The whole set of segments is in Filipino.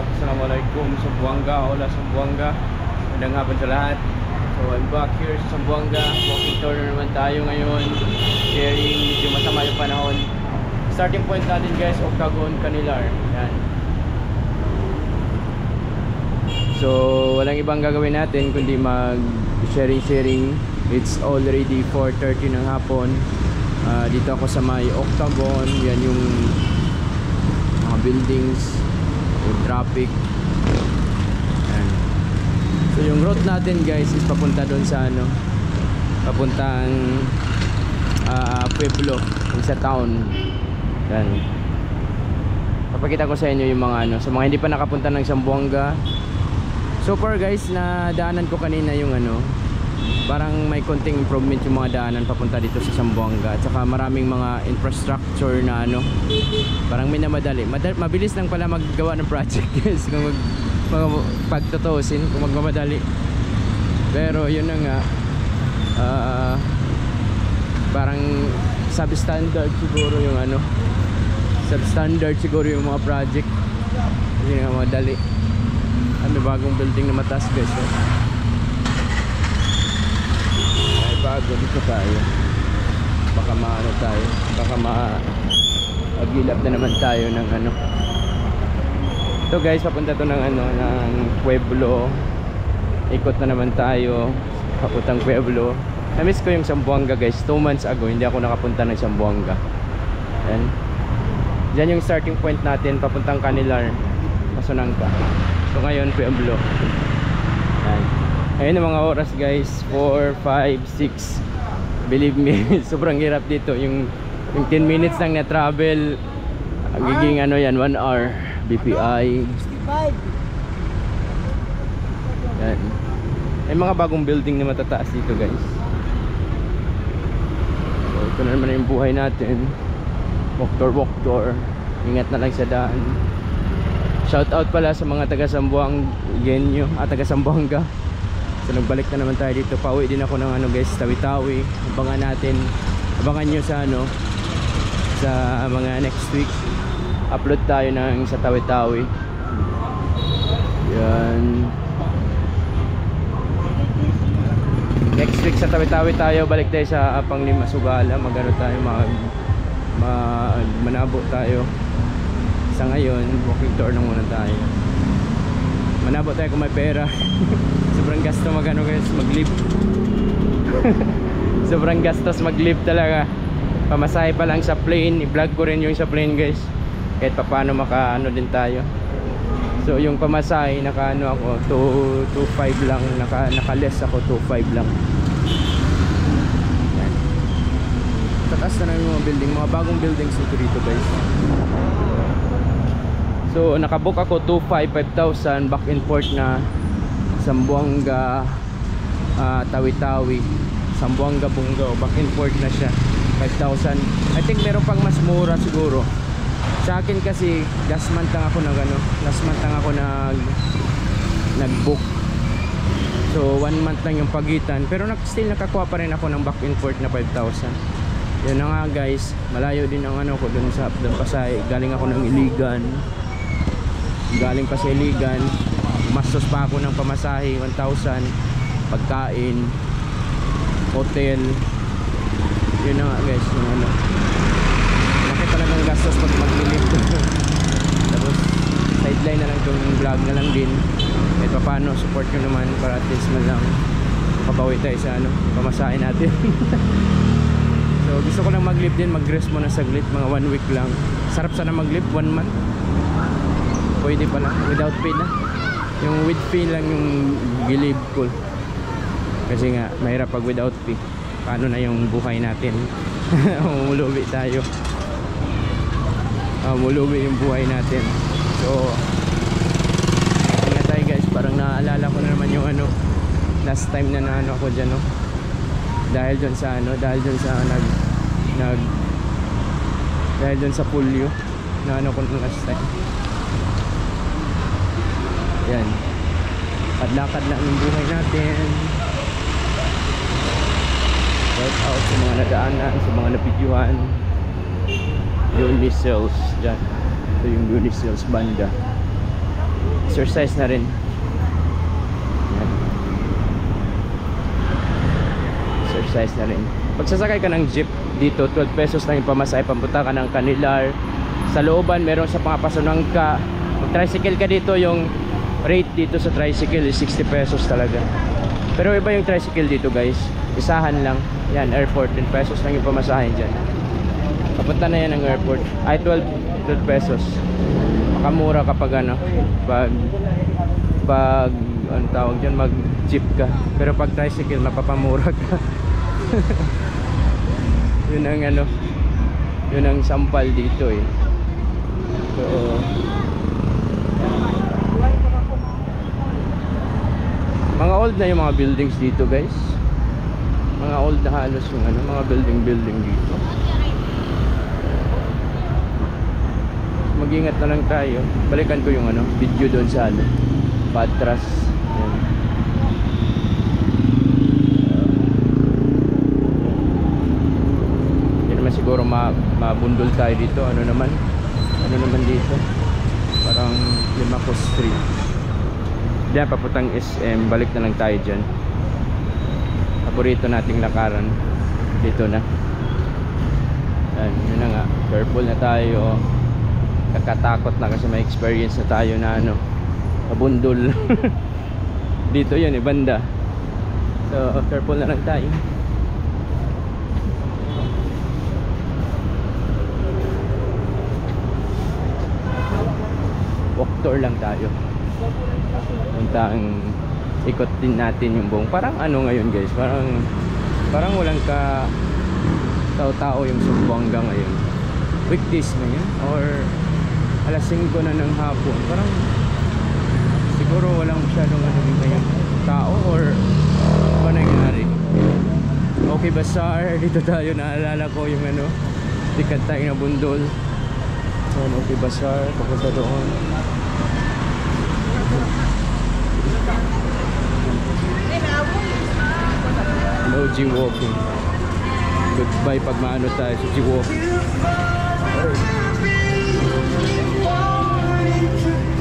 Assalamualaikum Sambuanga, hola Sambuanga. Magandang hapon sa lahat. So I'm back here sa Sambuanga. Walking tour na naman tayo ngayon. Sharing, medyo masama yung panahon. Starting point natin guys, Octagon, Canilar. Yan. So walang ibang gagawin natin kundi mag sharing. It's already 4:30 ng hapon. Dito ako sa may Octagon. Yan yung mga buildings, yung traffic. Yan. So yung route natin guys is papunta doon sa ano, papuntang Pueblo, sa town. Yan. Papakita ko sa inyo yung mga ano, sa mga hindi pa nakapunta ng Zamboanga. So far guys, na daanan ko kanina yung ano, parang may konting improvement yung mga daanan papunta dito sa Zamboanga. At saka maraming mga infrastructure na ano, parang minamadali. Mabilis lang pala maggawa ng project guys kung pagtutusin, kung magmamadali. Pero yun na nga, parang substandard siguro yung ano, substandard siguro yung mga project. Hindi nga madali. Ano, bagong building na mataas guys. Bago dito tayo, baka maano tayo, baka maagilap na naman tayo ng ano. Ito guys, papunta to ng ano, ng Pueblo. Ikot na naman tayo papuntang Pueblo. Na-miss ko yung Zamboanga guys, 2 months ago hindi ako nakapunta ng Zamboanga. Yan. Diyan yung starting point natin papuntang Canilar, Pasunangka. So ngayon Pueblo. Yan. Ayun ang mga oras guys, 4, 5, 6. Believe me, sobrang hirap dito. Yung 10 minutes lang na travel, giging ano yan, 1 hour. BPI. Yan. May mga bagong building na matataas dito guys. So, ito na naman yung buhay natin. Walk-tour. Ingat na lang sa daan. Shout out pala sa mga taga Zamboanga, taga Zamboanga. So nagbalik na naman tayo dito. Pauwi din ako ng ano guys, Tawi-Tawi. Abangan nyo sa ano, sa mga next week. Upload tayo ng sa Tawi-Tawi. Yan. Next week sa Tawi-Tawi tayo. Balik tayo sa Panglima Sugala. Magano tayo, manabo tayo. Sa ngayon, walking tour lang muna tayo. Manabo tayo kung may pera. Sobrang gasto magano guys, mag-live. Sobrang gastos mag-live talaga. Pamasahe pa lang sa plane, i-vlog ko rin yung sa plane guys. Kahit paano makaano din tayo. So yung pamasahe, nakaano ako 2.5 lang, naka-less ako 2.5 lang. Yan. Tatas na yung mga building, mga bagong buildings dito guys. So nakabook ako 5,000 back and forth na Zamboanga, Tawi-Tawi, Zamboanga, Bunga, back and forth na siya. 5,000. I think meron pang mas mura siguro. Sa akin kasi last month lang ako nag-book. So 1 month lang yung pagitan, pero still nakakuha pa rin ako ng back and forth na 5,000. Yun na nga guys, malayo din ang ano ko dun sa Pasay. Galing ako ng Iligan. Galing pa sa Iligan, mastos pa ako ng pamasahe 1,000, pagkain, hotel. Yun na nga guys, yung ano, laki talagang gastos pag mag-live. Tapos sideline na lang itong vlog na lang din. Kahit pa paano, support nyo naman para at least man lang pabawi tayo sa ano, pamasahe natin. So gusto ko lang mag-live din, mag-rest muna saglit, mga 1 week lang. Sarap sana mag-live 1 month. Pwede pa lang, without pay na. Yung with pay lang yung gilib ko. Kasi nga mahirap pag without pay. Paano na yung buhay natin? Umulubi tayo. Umulubi yung buhay natin. So ingat tayo guys. Parang naalala ko na naman yung ano, last time na naano ako dyan, no? Dahil dun sa ano, dahil dun sa polio na ano ko last time. Yan. Padlakad lang yung buhay natin. Shout out sa mga nadaanan, sa mga napidyuhan. Unicels dyan. Ito yung Unicels banda. Exercise na rin. Yan. Exercise na rin. Pag sasakay ka ng jeep dito, 12 pesos lang yung pamasahe. Papunta ka ng Canilar. Sa looban meron sa Pangasinan ka. Mag tricycle ka dito, yung rate dito sa tricycle is 60 pesos talaga. Pero iba yung tricycle dito guys, isahan lang. Yan, airport, 10 pesos lang yung pamasahe dyan. Papunta na yan ng airport. Ay, 12 pesos. Makamura kapag ano, pag ano tawag dyan, mag jeep ka. Pero pag tricycle, mapapamura ka. Yun ang ano, yun ang sampal dito eh. So mga old na yung mga buildings dito guys. Mga old na halos yung ano, mga building dito. Mag-ingat na lang tayo. Balikan ko yung ano, video doon sa ano, Patras. Yan. Hindi naman siguro mabundol tayo dito. Ano naman dito? Parang Limaco Street. Diyan papuntang SM, balik na lang tayo dyan. Paborito nating lakaran dito na. Yan, yun na nga, careful na tayo. Kakatakot na kasi may experience na tayo na ano, mabundol. Dito yun eh, banda. So careful na lang tayo. Walk tour lang tayo. Puntang ikot din natin yung buong. Parang ano ngayon guys, parang walang tao-tao yung Zamboanga ngayon. Weekdays ngayon or alas 5 na ng hapon. Parang siguro walang masyadong ano ngayon tao or ano nangyari. Okay Bazaar, dito tayo, naalala ko yung ano, tikat tayo na bundol. So Okay Bazaar, papunta doon. No G-walking. Goodbye pag maano tayo sa G-walking.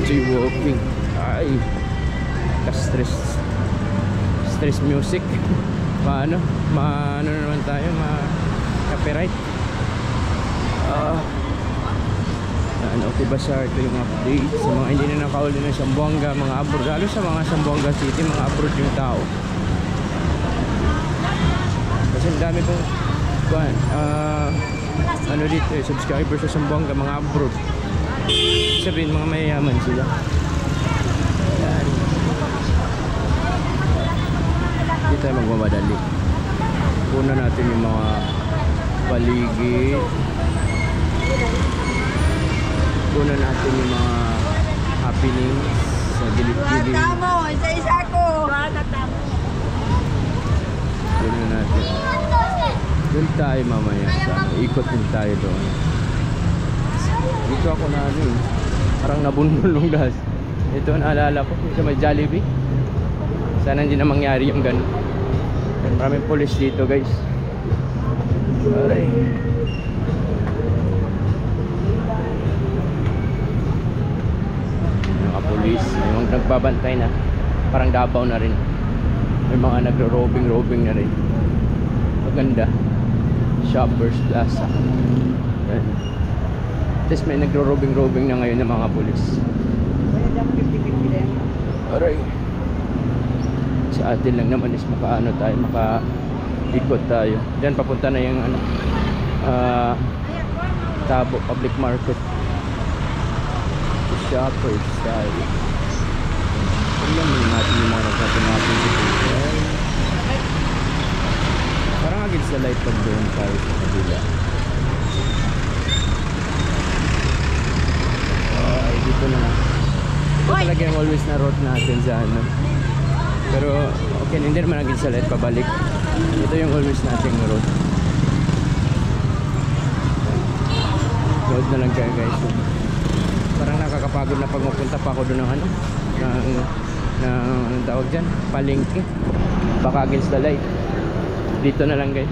G-walking. Ay, stress music. Paano? Ano naman tayo? Copyright. Okay Bazaar, ito yung update sa mga hindi na nakauli ng Zamboanga, mga abroad. Lalo sa mga Zamboanga City, mga abroad yung tao. Kasi ang dami kong ano dito eh, subscribers sa Zamboanga, mga abroad. Sabihin mga mayayaman sila. Yan. Hindi tayo magmamadali. Una natin yung mga paligid. Una natin yung mga happenings sa gilid-gilid. Isa-isa ko. Una natin. Doon tayo mamaya. Ikot din tayo doon. Dito ako na ano eh. Parang nabundol ng gas. Ito naalala ko. Sa may Jollibee. Sana hindi na mangyari yung ganun. Maraming police dito guys. Alright. Police, may mga nagbabantay na, parang Davao na rin, may mga nagro-robing na rin. Maganda. Shoppers Plaza. Yan. Tapos may nagro-robing na ngayon ng mga pulis. Alright. Sa atin lang naman is makaano tayo, maka-ikot tayo. Diyan papunta na yung ano, Tabo Public Market. Shoppers tayo. Tingnan mo natin yung mga natin dito. Parang against the light pag doon tayo sa kabila. Ay, dito na. Ito talaga yung always na route natin sa ano. Pero okay, hindi naman against the light pabalik. Ito yung always nating route. Road na lang kayo guys. Parang nakakapagod na pag mapunta pa ako doon ng ano, anong tawag dyan, palengke. Baka against the light. Dito na lang guys.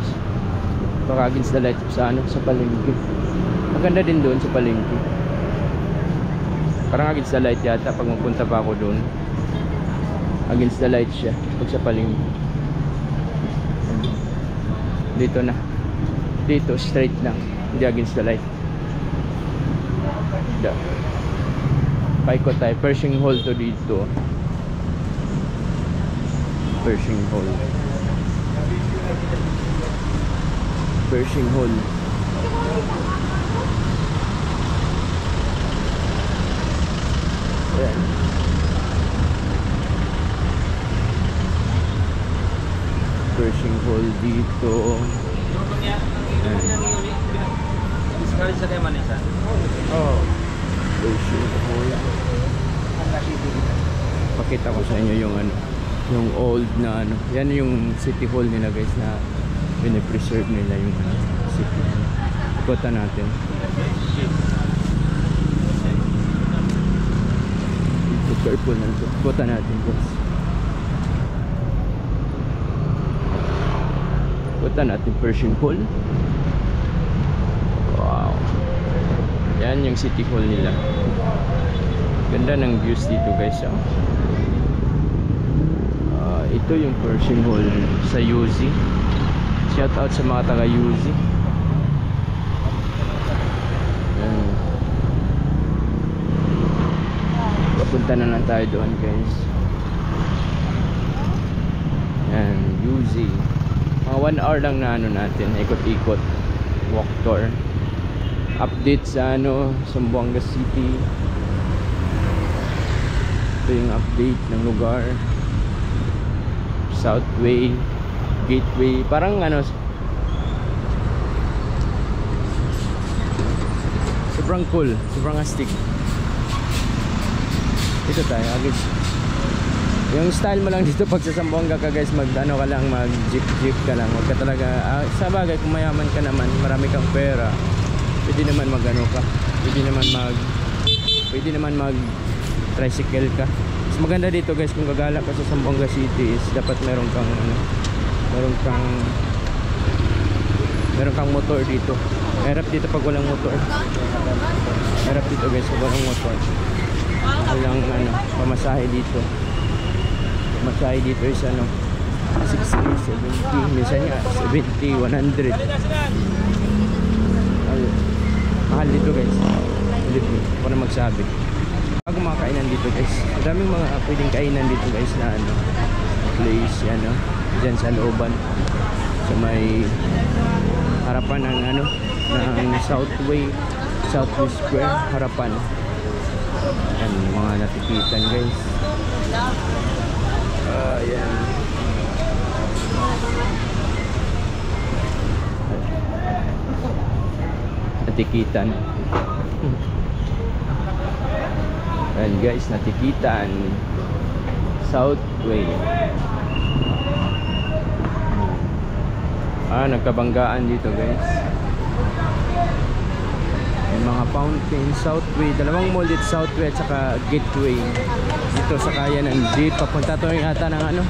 Baka against the light sa ano, sa palengke. Maganda din doon sa palengke. Parang against the light yata pag magpunta pa ako doon. Against the light siya pag sa paling. Dito na. Dito straight lang. Hindi against the light. Paikot tayo. Pershing Hall to dito. Pershing Hall. Pershing Hall. Ayan. Pershing Hall dito. Oh. Pershing Hall. Pakita ko sa inyo yung ano, yung old na ano. Yan yung city hall nila guys na pinipreserve nila yung city. Ikutan natin. Careful na ito. Ikutan natin guys. Ikutan natin Pershing Hall. Wow. Yan yung city hall nila. Ganda ng views dito guys. Oh. Ito yung Pershing Hall sa UZ. Shout out sa mga taga UZ. Papunta na lang tayo doon guys. Yan, UZ. Mga 1 hour lang na ano natin, ikot-ikot, walk tour. Update sa ano, Zamboanga City. Ito yung update ng lugar. Southway, Gateway, parang ano, sobrang cool, sobrang astig. Ito tayo, agad. Yung style mo lang dito pag sa Zamboanga ka guys, mag ano ka lang, mag jeep ka lang. Huwag ka talaga, sa bagay kung mayaman ka naman, marami kang pera, pwede naman mag ano ka, pwede naman mag tricycle ka. Mas maganda dito guys kung gagala ka sa Zamboanga City is dapat meron kang ano, meron kang motor dito. Hirap dito pag walang motor. Hirap dito guys pag walang motor. Walang ano, pamasahe dito. Pamasahe dito is ano, 60, 70, minsan nga 70, 100. Mahal dito guys. Hindi ko na magsabi. Bago mga kainan dito guys, madaming mga pwedeng kainan dito guys na ano, place ano, dyan sa looban, sa may harapan ng ano, ng Southway Square, harapan. Yan, mga natikitan guys. Yan. Natikitan. Ayan guys, natikitan Southway. Nagkabanggaan dito guys. May mga fountain, Southway, dalawang mall dito, Southway at saka Gateway. Dito sa kaya ng jeep, papunta to yung ata ng ano,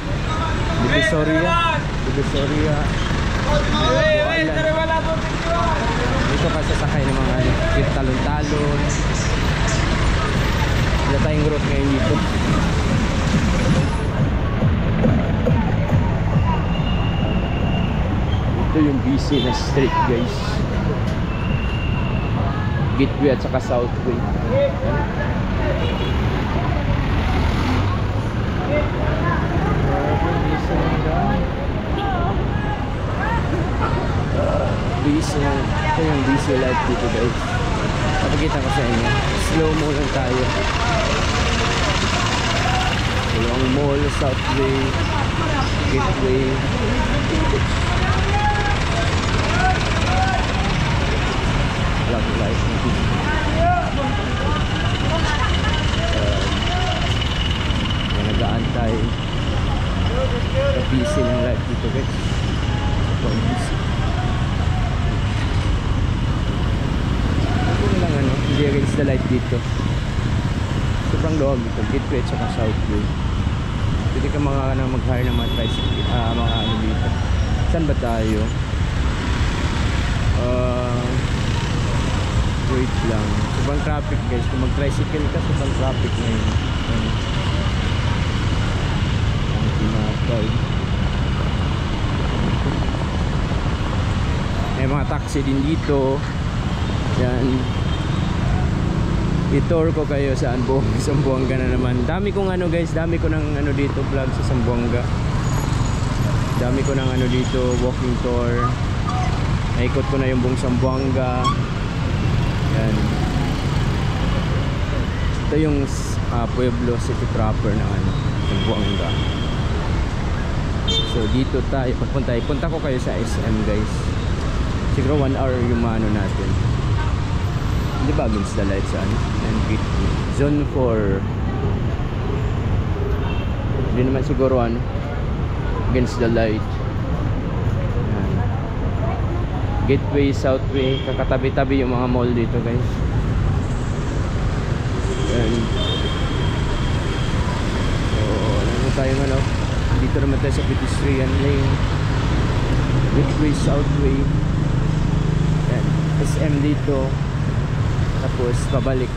Divisoria. Dito ka sasakay ng mga ano, jeep, talon-talon. Wala tayong route ngayon dito. Ito yung busy na street guys. Gateway at saka Southway. Busy na. Ito yung busy life dito guys. Papakita ko sa inyo. Slow mo lang tayo. Long Mall, Southway, Gateway. Love life. Nag-aantay. Busy ng life dito guys. Sobrang busy. Lang ano, hindi against the light dito. Sobrang loob dito, Gateway at saka Southway. Pwede ka mag-hire ng mga tricycle, mga ano dito. Saan ba tayo? wait lang. Sobrang traffic guys. Kung mag-tricycle ka, sobrang traffic ngayon. Ang tinapay. May mga taxi din dito. Yan. I-tour ko kayo sa Zamboanga na naman. Dami kong ano guys, dami ko ng ano dito vlog sa Zamboanga. Dami ko ng ano dito, walking tour. Naikot ko na yung buong Zamboanga. Yan. Ito yung Pueblo City proper ng ano, Zamboanga. So dito tayo papunta. Punta ko kayo sa SM guys. Siguro 1 hour yung ano natin. Di ba against the lights ano? And zone 4. Hindi naman siguro ano against the light. Yan. Gateway, Southway, kakatabi-tabi yung mga mall dito guys. Yan. So ano tayong ano, dito naman tayo sa pedestrian lane. Gateway, Southway. Yan. SM dito. Tapos pabalik.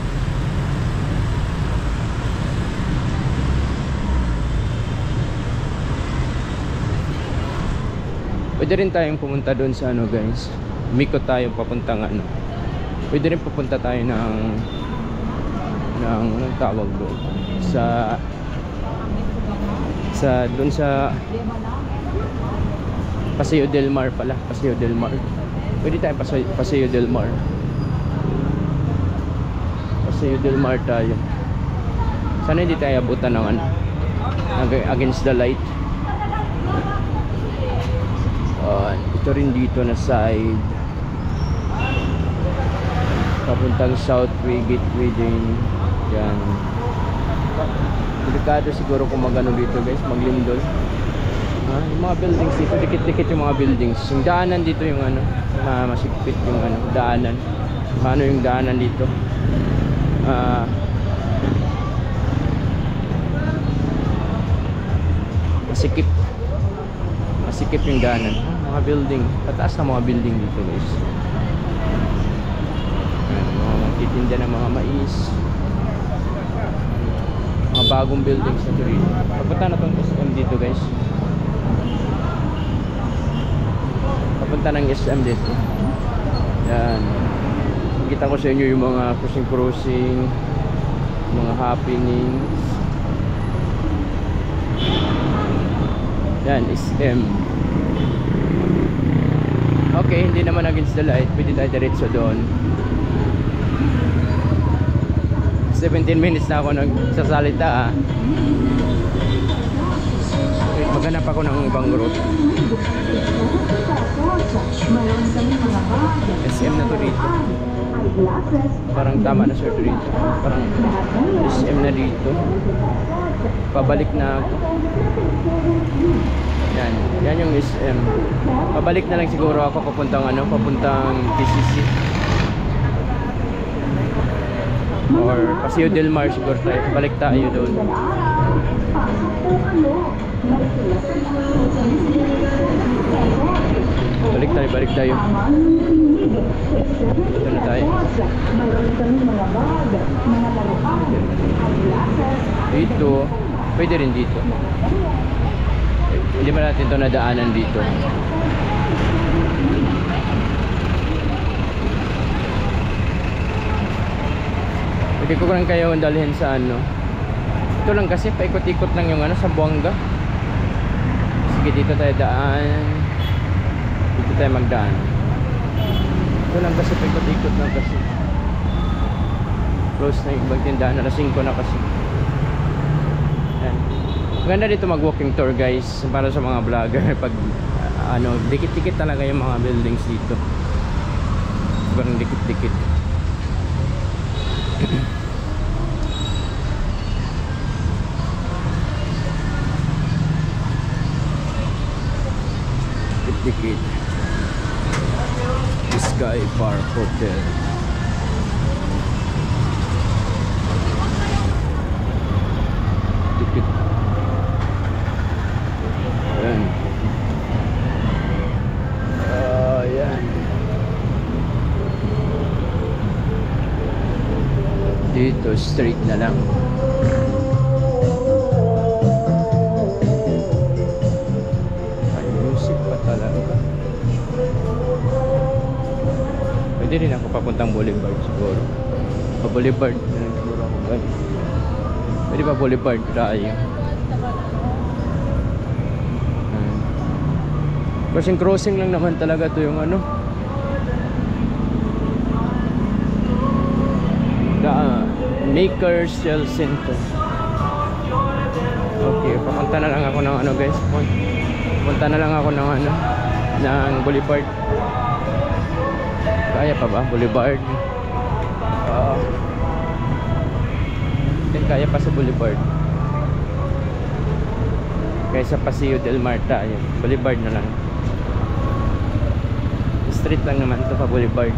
Pwede rin tayong pumunta doon sa ano guys. Umikot tayo papuntang ano. Pwede rin pupunta tayo ng anong tawag doon sa doon sa Paseo del Mar pala. Paseo del Mar. Pwede tayo Paseo del Mar. Paseo del Mar tayo. Sana hindi tayo abutan ng ano, against the light. Ito rin dito na side papuntang Southway, Gateway din. Yan. Delikado siguro kung magano dito guys, maglindol. Yung mga buildings dito, dikit-dikit yung mga buildings. Yung daanan dito yung ano, masikpit yung ano, daanan. Paano yung daanan dito? Masikip yung daanan. Mga building, pataas na mga building dito guys. Mga magtitinda ng mga mais, mga bagong buildings na dito. Papunta na itong SM dito guys. Papunta ng SM dito. Yan. Kita ko sa inyo yung mga cruising, mga happenings. Yan, SM. Okay, hindi naman against the light. Pwede tayo diretso doon. 17 minutes na ako nagsasalita Maghanap ako ng ibang route. SM na to dito. Parang tama na sir dito. Parang SM na dito. Pabalik na ako. Yan yung SM. Pabalik na lang siguro ako papuntang papuntang PCC. Or Paseo del Mar siguro tayo. Balik tayo doon. Balik tayo. Ito na tayo. Dito, pwede rin dito. Hindi ba natin ito nadaanan dito? Pwede ko lang kayo dalhin sa ito lang kasi paikot-ikot lang yung sa Zamboanga. Sige, dito tayo daan. Dito tayo magdaan. Ito lang kasi paikot-ikot lang kasi. Close na yung ibang tindahan. Alas 5 na kasi. Yan. Maganda dito mag-walking tour guys para sa mga vlogger. Pag dikit-dikit talaga yung mga buildings dito. Parang dikit-dikit. Dikit Sky Park Hotel. Dikit. Ayan. Ayan. Dito, straight na lang. Ay, music pa talaga. Pwede rin ako papuntang Boulevard siguro. Pa Boulevard na lang siguro ako guys. Pwede pa Boulevard tayo. Crossing lang naman talaga to yung ano. The Maker Shell Center. Okay, papunta na lang ako ng ano guys. Papunta na lang ako ng ano, ng Boulevard. Kaya pa ba Boulevard? Kaya pa sa Boulevard. Kaysa Paseo del Mar tayo. Boulevard na lang. Street lang naman ito pa Boulevard.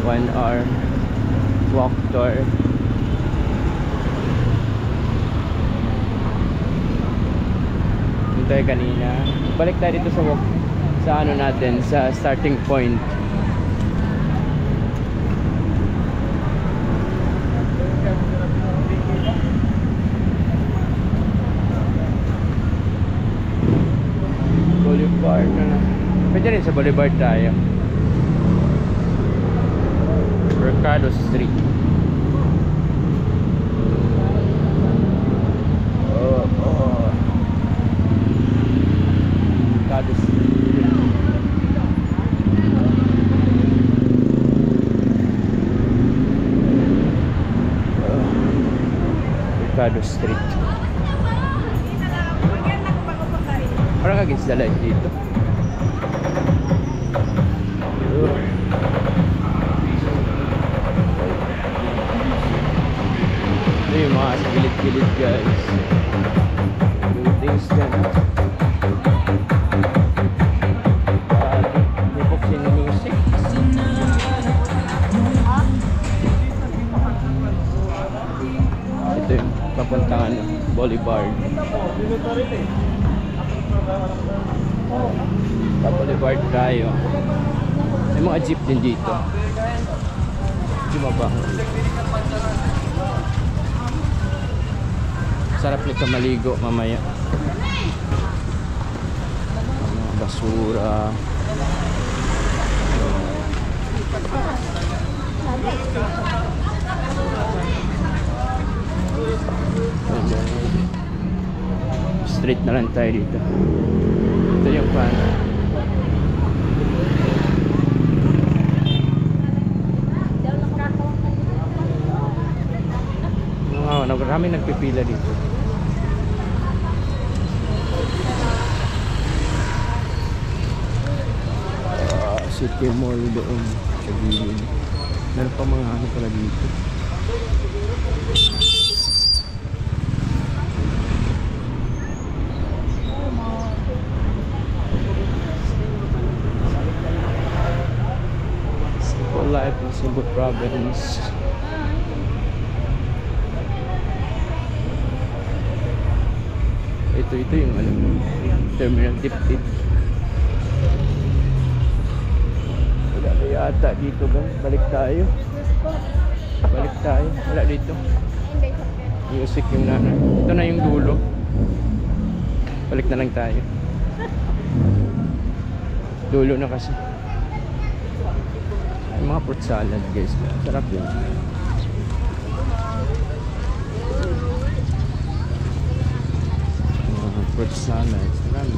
One hour walk tour. Tayo kanina. Balik tayo dito sa walk, sa ano natin, sa starting point. Boulevard na. Pwede rin sa Boulevard tayo. Mercado Street. Mercado Street. Mercado Street. Parang against the light dito. Ito yung mga sa gilid-gilid guys. Buildings dyan. Nipoksin music. Ito yung papuntang ano, Boulevard. Sa Boulevard tayo. May mga jeep din dito. Di ba ba? Sarap nito maligo mamaya. Mga basura. Street na lang tayo dito. Ito yung pan. Marami nagpipila dito. City Mall doon sa gilid. Meron pa mga ano pala dito. Simple life in Cebu Province. Ito yung ano, terminal dip-dip. Wala na yata dito guys. Balik tayo. Wala dito. Music yung nana. Ito na yung dulo. Balik na lang tayo. Dulo na kasi. Yung mga fruit salad guys. Sarap yun. Fruit salad. Marami.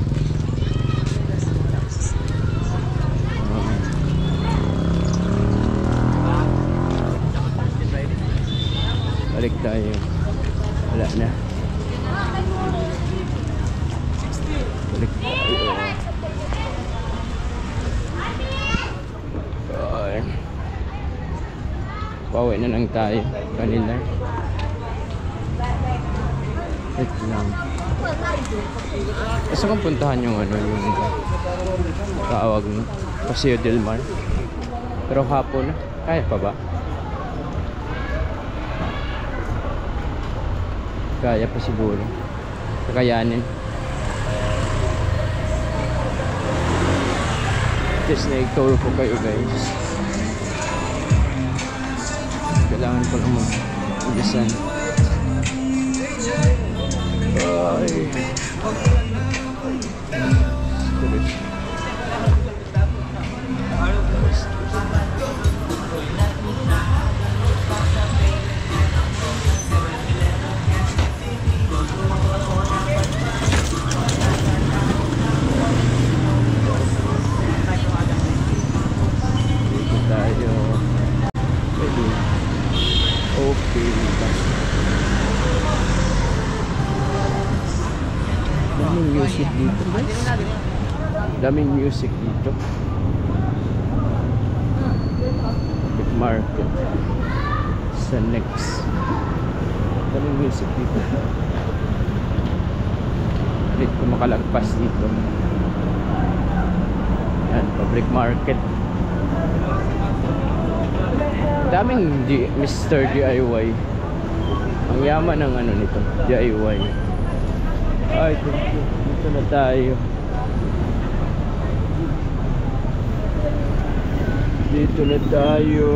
Balik tayo. Wala na. Balik tayo. Pauwi na lang tayo. Kanila. Wait lang. Gusto kong puntahan yung ano, yung tawag mo, Paseo del Mar. Pero hapon na. Kaya pa ba? Kaya pa siguro. Kakayanin. Just na i-tour ko kayo guys. Kailangan ko lang mag-ugisan. Ay. Daming music dito guys. Daming music dito. Big market sa next. Daming music dito. Ulit ko makalagpas dito. Yan, public market. Daming Mr. DIY. Ang yaman ng ano nito, DIY. Ay, dito na tayo. Dito na tayo.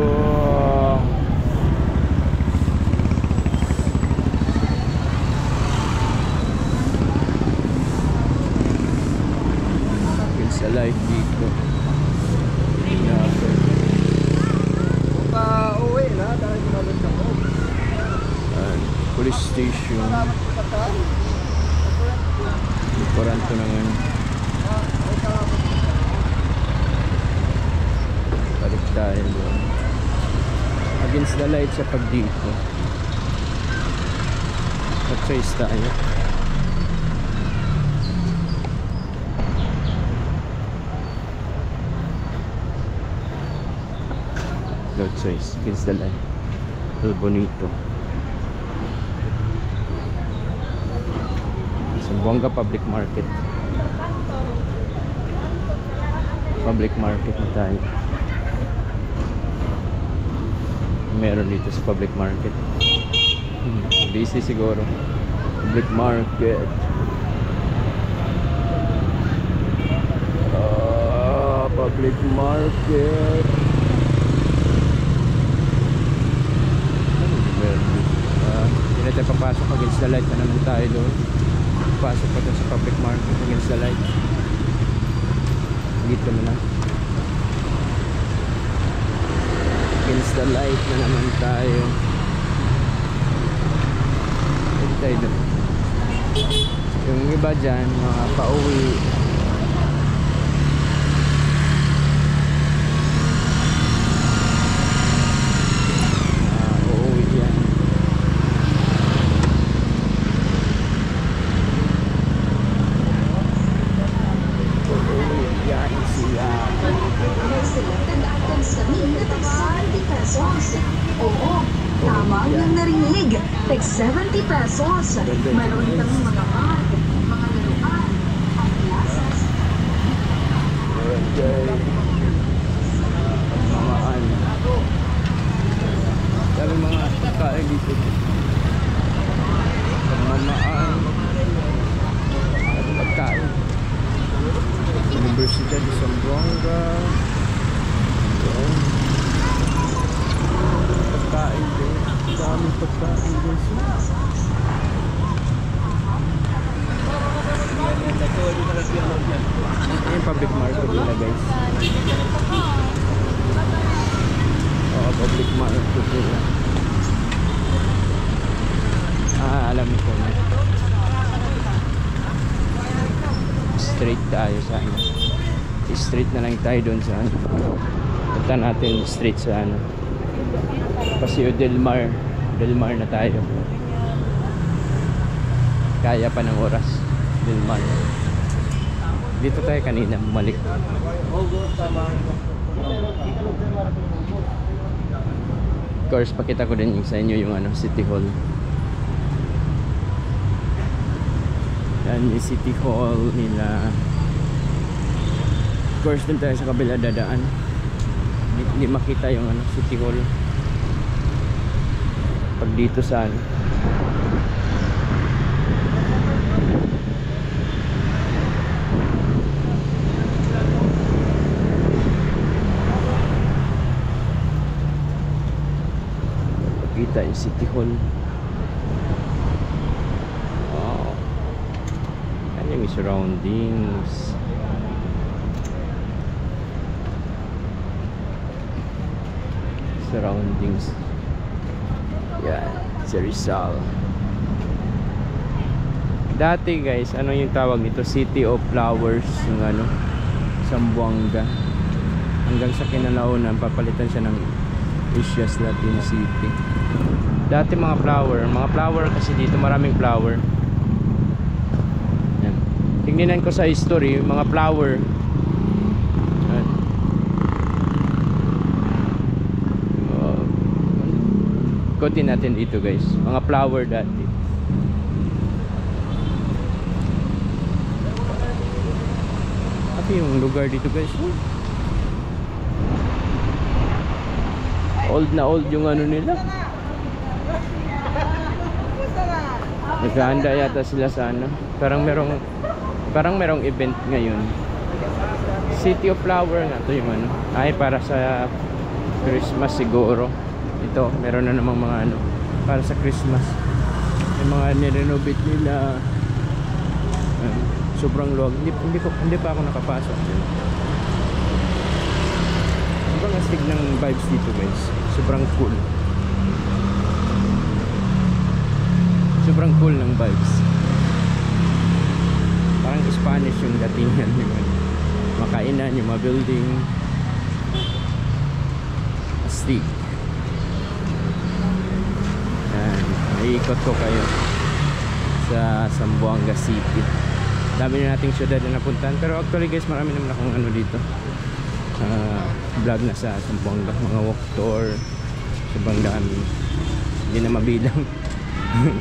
Sa live dito. Uwi na dahil ginamit ako. Police station. Koranto naman. Balik tayo doon. Against the light siya pag dito. Pag-trace tayo. Load choice against the light. El Bonito. Buanga Public Market. Public market na tayo. Meron dito sa public market. Busy siguro. Public market. Public market. Hindi na tayo papasok against the light na naman tayo doon. Pasok pa dun sa public market against the light. Dito na lang. Against the light na naman tayo. Dito tayo dun. Yung iba dyan, mga pauwi. Uuwi yan. Oo, tama yung narinig. Tag 70 pesos. Meron kami mga card, mga laruan, at glasses. Mamaan. Dami mga pagkain dito. Mamaan. At pagkain. Universidad de Zamboanga. Pagkain din. Daming pagkain din siya. Yung public market nila guys. Public market nila. Alam ko na. Straight tayo sa ano. Straight na lang tayo doon sa ano. Punta natin straight sa ano. Paseo Del Mar. Del Mar na tayo. Kaya pa ng oras. Del Mar. Dito tayo kanina bumalik. Of course, pakita ko din sa inyo yung ano, City Hall. Yan yung City Hall nila. Of course, dun tayo sa kabila dadaan. Hindi makita yung ano, City Hall pag dito sa ano. yung City Hall. Wow. Yan yung surroundings. Surroundings. Yan, si Rizal. Dati guys, ano yung tawag nito? City of Flowers, yung ano, Zamboanga. Hanggang sa kinalaunan, papalitan siya ng Asia's Latin City. Dati mga flower kasi dito maraming flower. Yan. Tingnan ko sa history, mga flower. Yan. Ikotin natin dito guys, mga flower dati. Ano yung lugar dito guys? Old na old yung ano nila. Naghahanda yata sila sa ano. Parang merong event ngayon. City of Flower nga to yung ano. Ay para sa Christmas siguro. Ito, meron na namang mga ano para sa Christmas. Yung mga nirenovate nila. Sobrang luwag. Hindi pa ako nakapasok dito. Sobrang astig ng vibes dito guys. Sobrang cool. Sobrang cool ng vibes. Parang Spanish yung datingan. Yung makainan, yung mga building. Astig. Yan. Naiikot ko kayo sa Zamboanga City. Dami na nating syudad na napuntahan. Pero actually guys, marami naman akong ano dito. Vlog na sa Zamboanga, mga walk tour. Sobrang dami. Hindi na mabilang.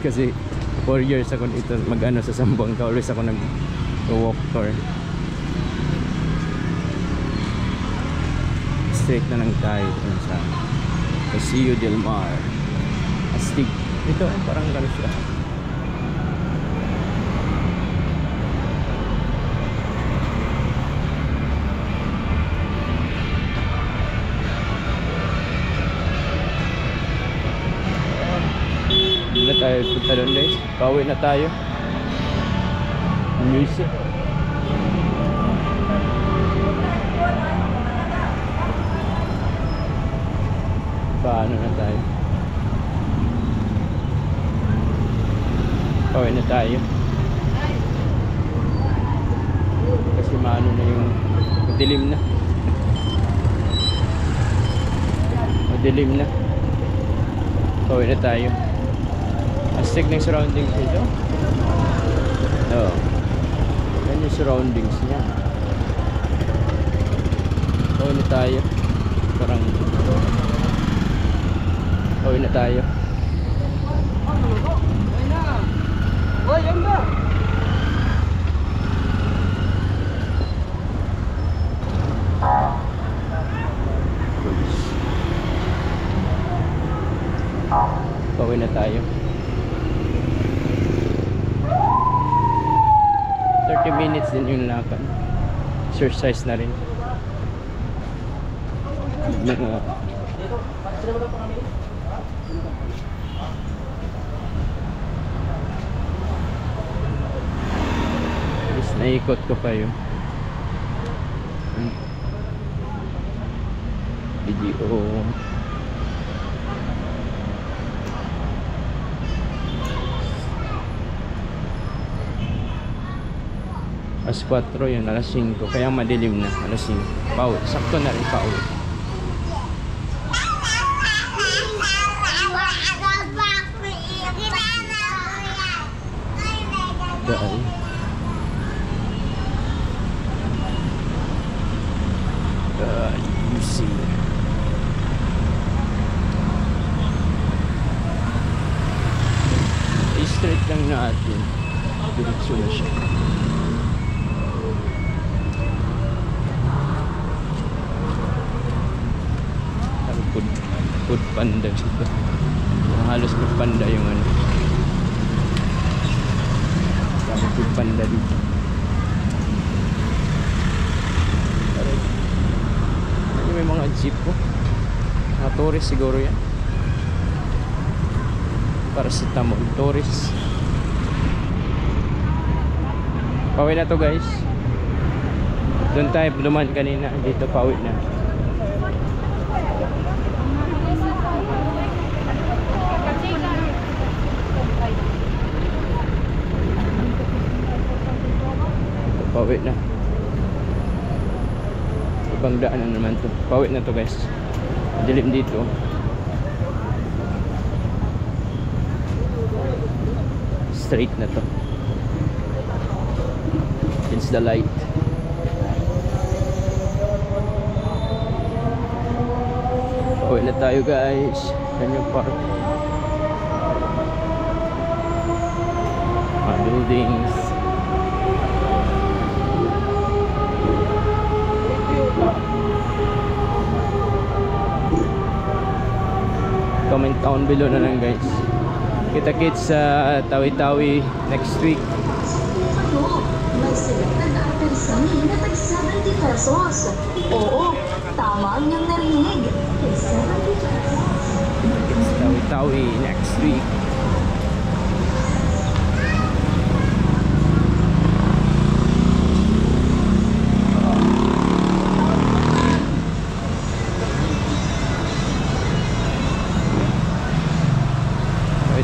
Kasi 4 years ako dito mag-ano sa Zamboanga. Always ako nag-walk tour. Straight na lang tayo sa Paseo del Mar. Astig. Ito parang gano'n siya. Na tayo punta doon guys. Pauwi na tayo. Music. Paano na tayo? Pauwi na tayo. Kasi maano na yung madilim na. Madilim na. Pauwi na tayo. Astig ng surroundings nito. Yan yung surroundings niya. Pauwi na tayo. Parang pauwi na tayo. Pauwi na tayo. 30 minutes din yung lakad. Exercise na rin. Naikot ko pa yun. Video. Alas 4 yun, alas 5. Kaya madilim na, alas 5. Pauwi, sakto na rin pauwi. Dahil you see straight lang natin. Diretso na siya. Food panda dito. Halos food panda yung ano. Dami food panda dito. May mga jeep po. Mga tourist siguro yan. Paracetamol, Toris. Pauwi na to guys. Doon tayo duman kanina. Dito pauwi na. Dito pauwi na. Ibang daan na naman to. Pauwi na to guys. Dilim dito. Straight na to. It's the light. Pauwi na tayo guys. Canyon Park. Mga buildings. Comment down below na lang guys. Kita-kits sa Tawi-Tawi next week. Ano? May selected apple sunny na tag 70 pesos. Oo, tama ang iyong narinig. Tag 70 pesos. It's Tawi-Tawi next week.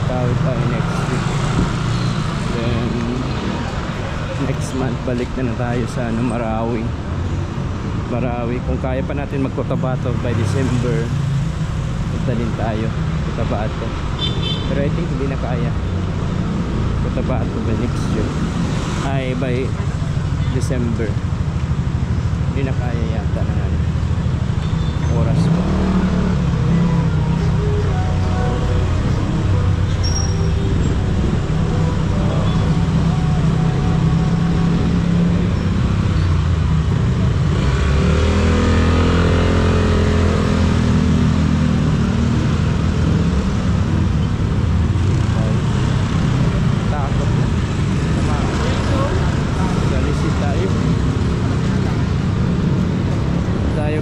Tawi-Tawi next week. Then next month balik na tayo sa Marawi. Kung kaya pa natin mag-Cotabato by December, punta din tayo Cotabato. Pero I think hindi na kaya Cotabato by next year. Ay by December. Hindi na kaya yata na oras ko.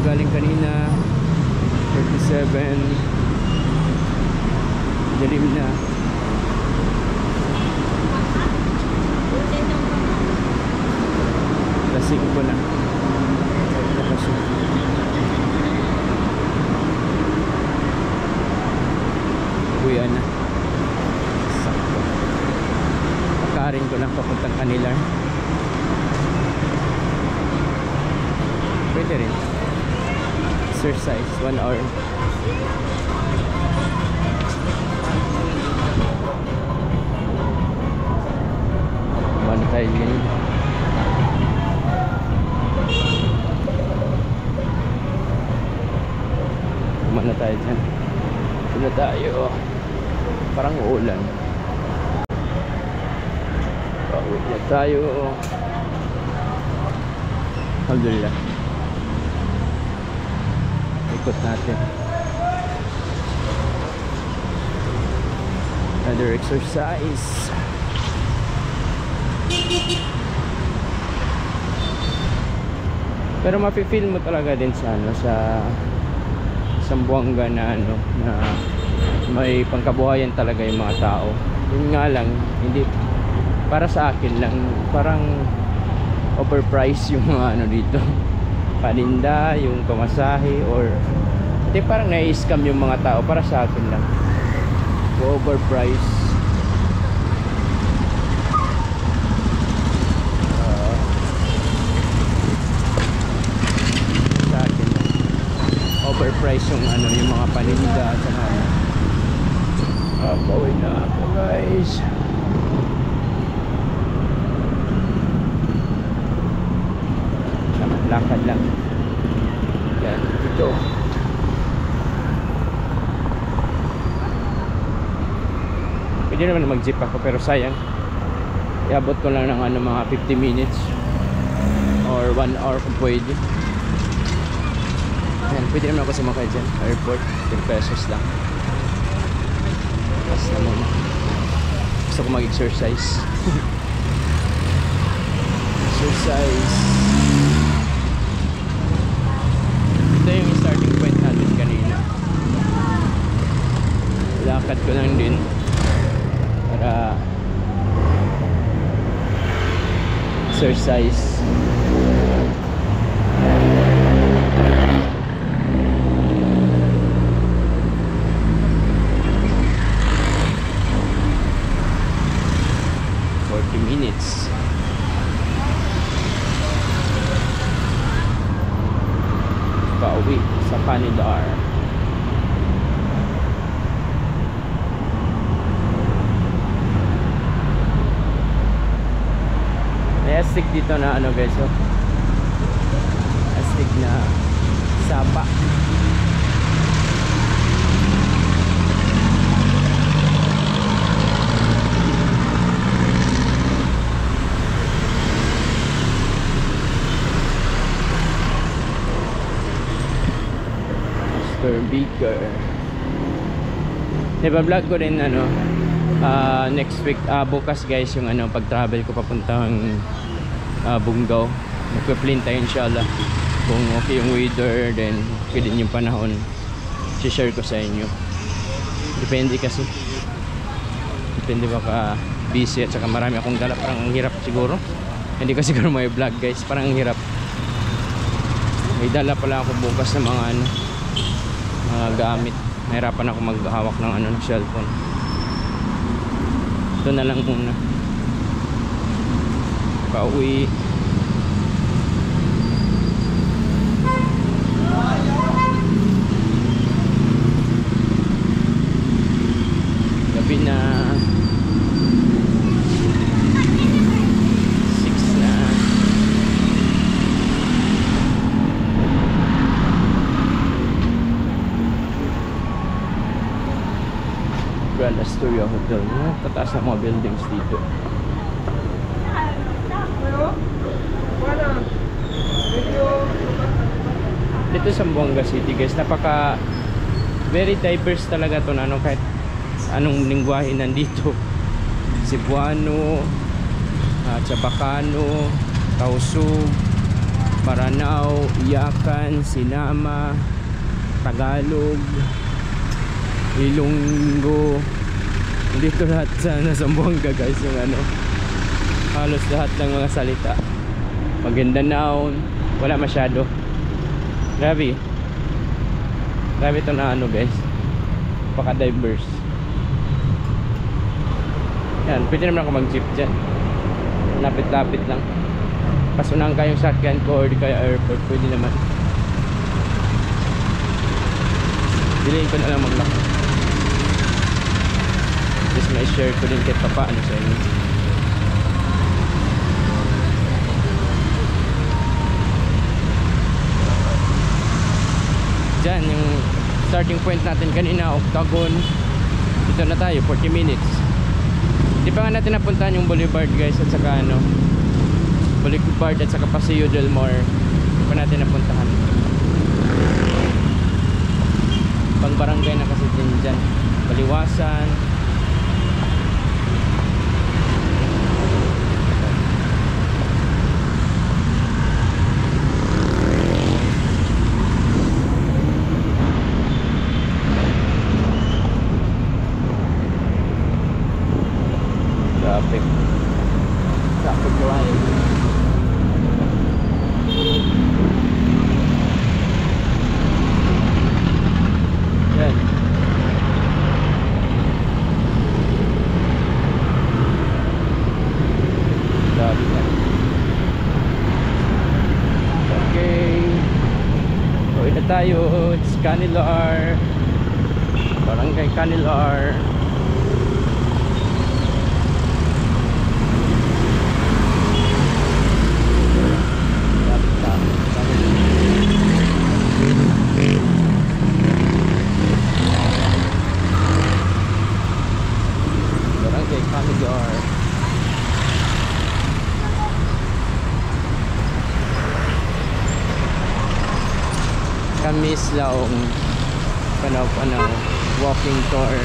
Galing kanina 37, dilim na. Lasing ko na kasi uwian na. Sakto. Pakarin ko lang papuntang kanila. Pwede rin exercise 1 hour. Kumana tayo din. Kumana tayo dyan. Kumana tayo. Parang ulan. Pauwi na tayo. Alhamdulillah. Ikot natin. Another exercise. Pero mapi-feel mo talaga din sa ano, sa Zamboanga na ano, na may pangkabuhayan talaga yung mga tao. Yun nga lang, hindi para sa akin lang, parang overpriced yung mga ano dito. Paninda, yung pamasahe, or hindi, parang nai-scam yung mga tao para sa akin lang. Overpriced. Sa akin lang. Overpriced yung ano, yung mga paninda at saka bawin na ako guys. Lakad lang yan ito. Pwede naman mag jeep ako pero sayang iabot ko lang ng ano, mga 50 minutes or 1 hour kung pwede. Ayan, pwede naman ako sumakay dyan airport, 10 pesos lang. Basta muna gusto ko mag-exercise. Exercise. Ito yung starting point natin kanina. Lakad ko lang din exercise. Minutes. Pauwi sa Canidar. May astig dito na ano guys, oh. Astig na sapa. Beaker. Iba-vlog ko rin ano next week, bukas guys, yung ano pag-travel ko papuntang Bungaw. Magpe-plan tayo inshallah kung okay yung weather, then okay din yung panahon, i-share ko sa inyo. Depende kasi, depende baka busy at saka marami akong dala, parang ang hirap siguro, hindi ko siguro may vlog guys, parang ang hirap. May dala pala ako bukas ng mga ano, mga gamit. Nahirapan ako maghawak ng ano, ng cellphone. Ito na lang muna. Pauwi. Gabi na. 6 na. Grand Astoria Hotel. Tataas ng mga buildings dito. Dito sa Zamboanga City guys, napaka very diverse talaga to, ano, kahit anong lingwahe nandito. Cebuano, Chabacano, Tausug, Maranao, Iyakan, Sinama, Tagalog, Ilonggo. Dito lahat sa Zamboanga guys, yung ano, halos lahat ng mga salita. Maguindanao, wala masyado. Grabe ito na ano guys, paka-diverse. Yan, pwede naman ako mag-jeep dyan, lapit-lapit lang. Pasunahan kayong sakyan ko or di kaya airport, pwede naman. Dilayin ko na lang mag-lock. Just may share ko din kahit papaano sa inyo. Diyan yung starting point natin kanina, Octagon. Dito na tayo, 40 minutes. Di pa nga natin napuntahan yung Boulevard guys, at saka ano, Boulevard at saka Paseo del Mar. Di pa natin napuntahan. Pang barangay na kasi din dyan. Baliwasan. Traffic light. Yan. Okay. Uwi na tayo. It's Canilar. Barangay Canilar. Kamis laong panaw walking tour.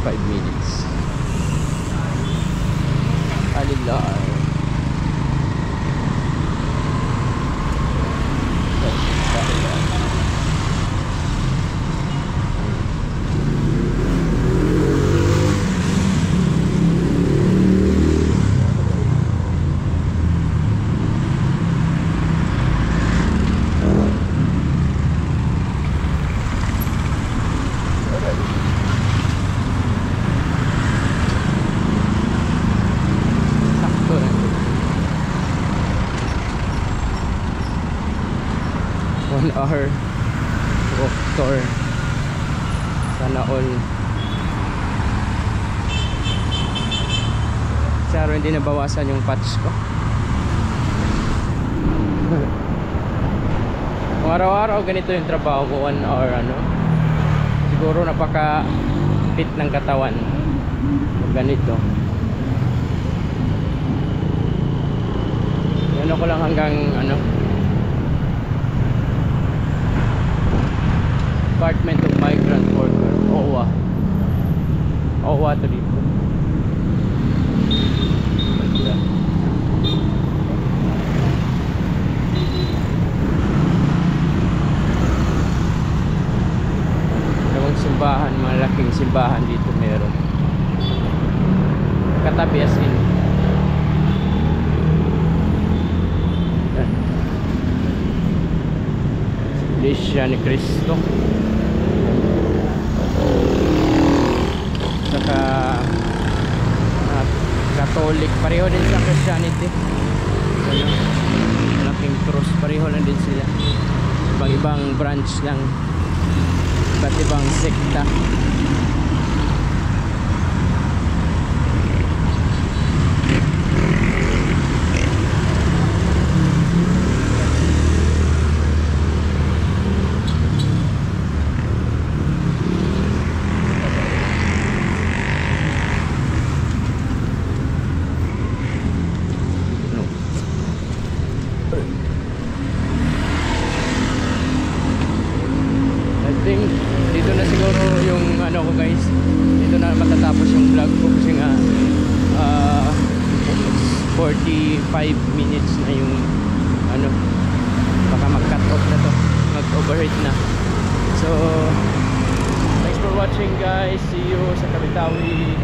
Five minutes. Alilar. 1 hour walk tour. Sana all. Saro hindi nabawasan yung patch ko. Kung araw-araw ganito yung trabaho ko, 1 hour ano, siguro napaka fit ng katawan kung ganito. Ano ko lang hanggang ano, Department of Migrant Worker, OWA. OWA to dito. Ganda. Dalawang simbahan, malaking simbahan dito meron. Katabi as in. Yan. Iglesia ni Cristo. Saka Catholic, pareho din sa Christianity. Ano, malaking cross, pareho lang din sila. Ibang-ibang branch lang, iba't ibang sekta. Dito na siguro yung ano ko guys, dito na matatapos yung vlog ko kasi nga 45 minutes na yung ano, baka mag cut off na to, mag overheat na. So thanks for watching guys, see you sa Tawi-Tawi.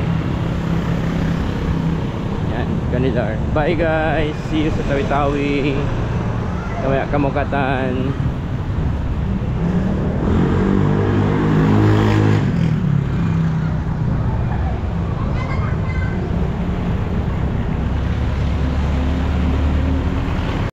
Yan, Ganilar. Bye guys, see you sa Tawi-Tawi. Kamaya Kamukatan.